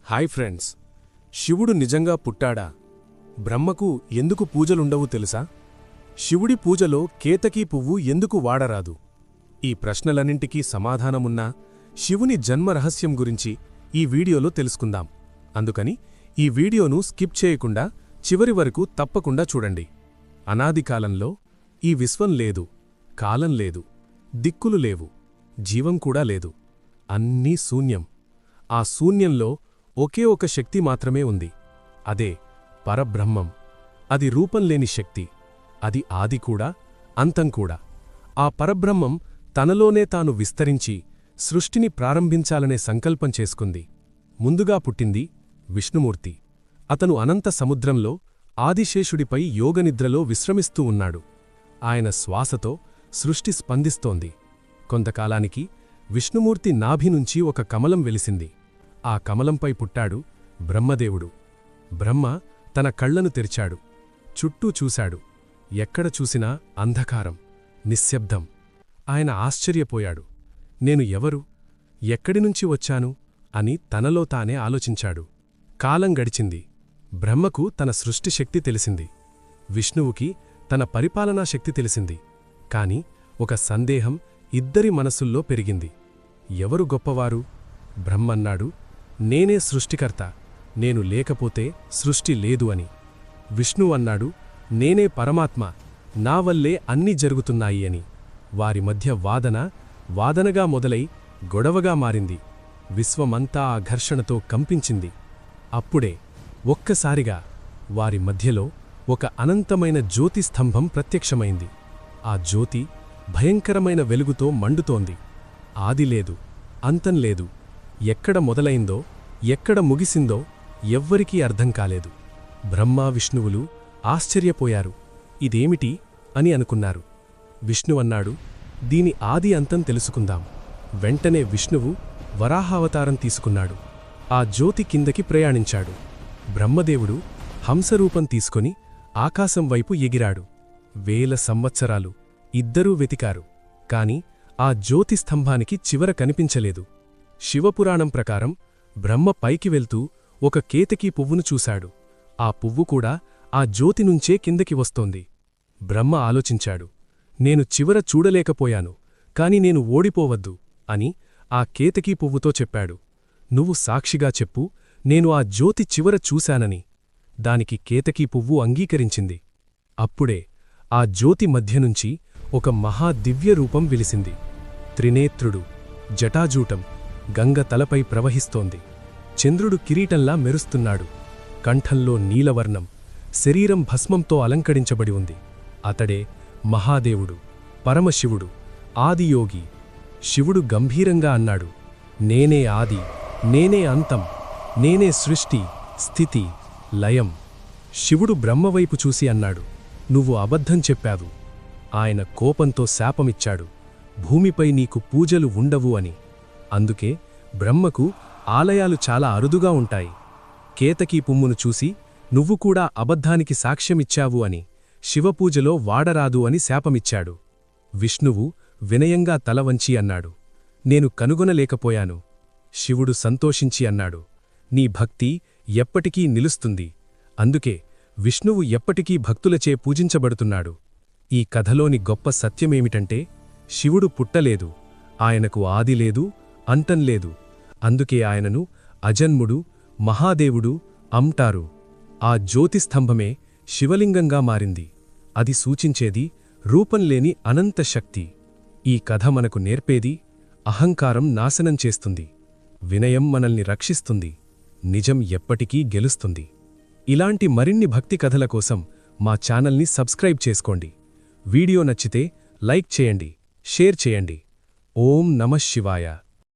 Hi friends, శివుడు నిజంగా పుట్టాడా? బ్రహ్మకు ఎందుకు పూజలుండవు తెలుసా? శివుడి పూజలో కేతకీ పువ్వు ఎందుకు వాడరాదు? ఈ ప్రశ్నలన్నింటికీ సమాధానమున్నా శివుని జన్మరహస్యం గురించి ఈ వీడియోలో తెలుసుకుందాం. అందుకని ఈ వీడియోను స్కిప్ చేయకుండా చివరి వరకు తప్పకుండా చూడండి. అనాదికాలంలో ఈ విశ్వం లేదు, కాలం లేదు, దిక్కులు లేవు, జీవం కూడా లేదు. అన్నీ శూన్యం. ఆ శూన్యంలో ఒకే ఒక శక్తి మాత్రమే ఉంది. అదే పరబ్రహ్మం. అది రూపంలేని శక్తి. అది ఆది కూడా, అంతం కూడా. ఆ పరబ్రహ్మం తనలోనే తాను విస్తరించి సృష్టిని ప్రారంభించాలనే సంకల్పం చేసుకుంది. ముందుగా పుట్టింది విష్ణుమూర్తి. అతను అనంత సముద్రంలో ఆదిశేషుడిపై యోగనిద్రలో విశ్రమిస్తూ ఉన్నాడు. ఆయన శ్వాసతో సృష్టి స్పందిస్తోంది. కొంతకాలానికి విష్ణుమూర్తి నాభి నుంచి ఒక కమలం వెలిసింది. ఆ కమలంపై పుట్టాడు బ్రహ్మదేవుడు. బ్రహ్మ తన కళ్లను తెరిచాడు. చుట్టూ చూశాడు. ఎక్కడ చూసినా అంధకారం, నిశ్శబ్దం. ఆయన ఆశ్చర్యపోయాడు. నేను ఎవరు, ఎక్కడినుంచి వచ్చాను అని తనలో తానే ఆలోచించాడు. కాలం గడిచింది. బ్రహ్మకు తన సృష్టిశక్తి తెలిసింది. విష్ణువుకి తన పరిపాలనా శక్తి తెలిసింది. కాని ఒక సందేహం ఇద్దరి మనసుల్లో పెరిగింది. ఎవరు గొప్పవారు? బ్రహ్మన్నాడు, నేనే సృష్టికర్త, నేను లేకపోతే సృష్టి లేదు అని. విష్ణువు అన్నాడు, నేనే పరమాత్మ, నా వల్లే అన్నీ జరుగుతున్నాయి అని. వారి మధ్య వాదనగా మొదలై గొడవగా మారింది. విశ్వమంతా ఆ ఘర్షణతో కంపించింది. అప్పుడే ఒక్కసారిగా వారి మధ్యలో ఒక అనంతమైన జ్యోతిస్తంభం ప్రత్యక్షమైంది. ఆ జ్యోతి భయంకరమైన వెలుగుతో మండుతోంది. ఆదిలేదు, అంతం లేదు. ఎక్కడ మొదలైందో, ఎక్కడ ముగిసిందో ఎవ్వరికీ అర్థం కాలేదు. బ్రహ్మ విష్ణువులు ఆశ్చర్యపోయారు. ఇదేమిటి అని అనుకున్నారు. విష్ణువన్నాడు, దీని ఆది అంతం తెలుసుకుందాం. వెంటనే విష్ణువు వరాహావతారం తీసుకున్నాడు. ఆ జ్యోతి కిందకి ప్రయాణించాడు. బ్రహ్మదేవుడు హంసరూపం తీసుకొని ఆకాశం వైపు ఎగిరాడు. వేల సంవత్సరాలు ఇద్దరూ వెతికారు. కాని ఆ జ్యోతి స్తంభానికి చివర కనిపించలేదు. శివపురాణం ప్రకారం బ్రహ్మ పైకి వెళ్తూ ఒక కేతకీ పువ్వును చూశాడు. ఆ పువ్వు కూడా ఆ జ్యోతి నుంచే కిందకి వస్తోంది. బ్రహ్మ ఆలోచించాడు, నేను చివర చూడలేకపోయాను, కాని నేను ఓడిపోవద్దు అని ఆ కేతకీ పువ్వుతో చెప్పాడు. నువ్వు సాక్షిగా చెప్పు, నేను ఆ జ్యోతి చివర చూశానని. దానికి కేతకీ పువ్వు అంగీకరించింది. అప్పుడే ఆ జ్యోతి మధ్యనుంచి ఒక మహాదివ్యరూపం విలిసింది. త్రినేత్రుడు, జటాజూటం, గంగ తలపై ప్రవహిస్తోంది. చంద్రుడు కిరీటంలా మెరుస్తున్నాడు. కంఠంలో నీలవర్ణం, శరీరం భస్మంతో అలంకరించబడి ఉంది. అతడే మహాదేవుడు, పరమశివుడు, ఆదియోగి. శివుడు గంభీరంగా అన్నాడు, నేనే ఆది, నేనే అంతం, నేనే సృష్టి, స్థితి, లయం. శివుడు బ్రహ్మవైపు చూసి అన్నాడు, నువ్వు అబద్ధం చెప్పావు. ఆయన కోపంతో శాపమిచ్చాడు, భూమిపై నీకు పూజలు ఉండవు అని. అందుకే బ్రహ్మకు ఆలయాలు చాలా అరుదుగా ఉంటాయి. కేతకీ పుమ్మును చూసి నువ్వు కూడా అబద్ధానికి సాక్ష్యమిచ్చావు అని, శివపూజలో వాడరాదు అని శాపమిచ్చాడు. విష్ణువు వినయంగా తలవంచి అన్నాడు, నేను కనుగొనలేకపోయాను. శివుడు సంతోషించి అన్నాడు, నీ భక్తి ఎప్పటికీ నిలుస్తుంది. అందుకే విష్ణువు ఎప్పటికీ భక్తులచే పూజించబడుతున్నాడు. ఈ కథలోని గొప్ప సత్యమేమిటంటే, శివుడు పుట్టలేదు, ఆయనకు ఆది లేదు, అంతం లేదు. అందుకే ఆయనను అజన్ముడు, మహాదేవుడు అంటారు. ఆ జ్యోతిస్తంభమే శివలింగంగా మారింది. అది సూచించేది రూపంలేని అనంత శక్తి. ఈ కథ మనకు నేర్పేది, అహంకారం నాశనం చేస్తుంది, వినయం మనల్ని రక్షిస్తుంది, నిజం ఎప్పటికీ గెలుస్తుంది. ఇలాంటి మరిన్ని భక్తి కథల కోసం మా ఛానల్ని సబ్స్క్రైబ్ చేసుకోండి. వీడియో నచ్చితే లైక్ చేయండి, షేర్ చేయండి. ఓం నమః శివాయ.